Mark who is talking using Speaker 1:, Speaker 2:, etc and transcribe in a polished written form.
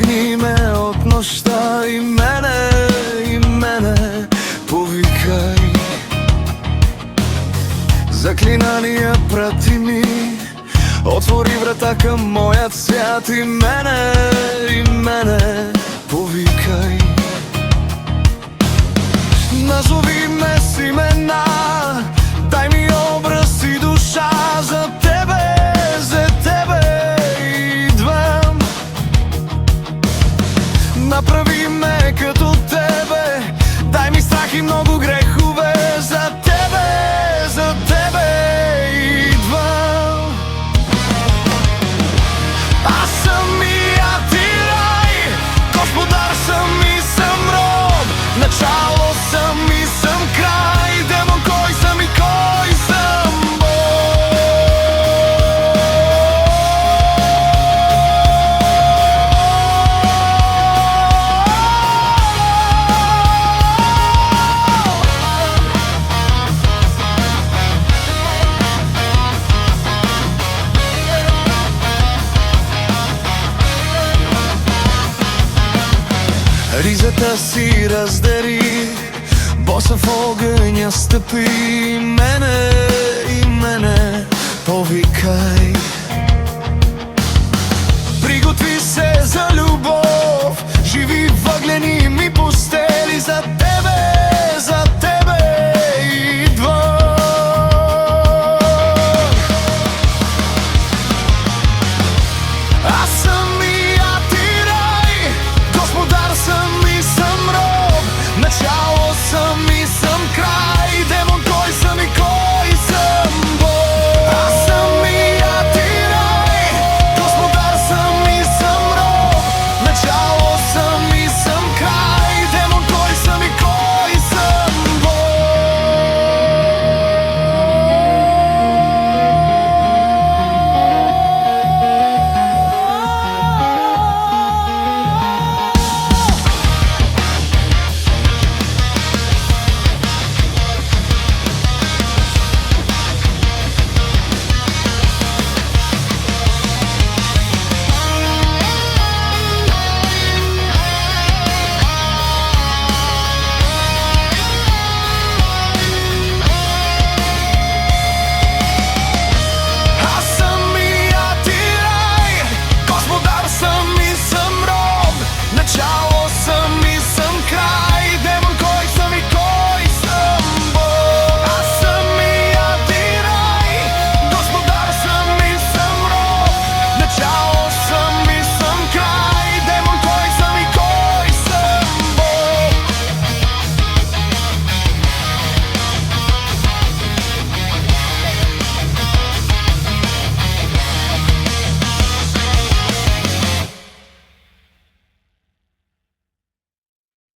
Speaker 1: Тргни ме од ношта и мене повикај. Заклинанија прати ми, отвори врата кам мојот свят и мене повикај. Назови ме с имена, дај ми образ и душа, за тебе идвам. Направи ме като тебе, дај ми страх и многу грехове, за тебе идвам. Аз самият ти рај, господар съм и съм роб, начало съм и съм крај, демон кој съм и кој съм Ризата си раздери, боса в огъня стъпи, и мене повикај. Приготви се за любов, живи въглени ми постели, за тебе идвам. Аз самият ти рај, господар съм и съм роб, начало съм и съм крај, демон кој съм и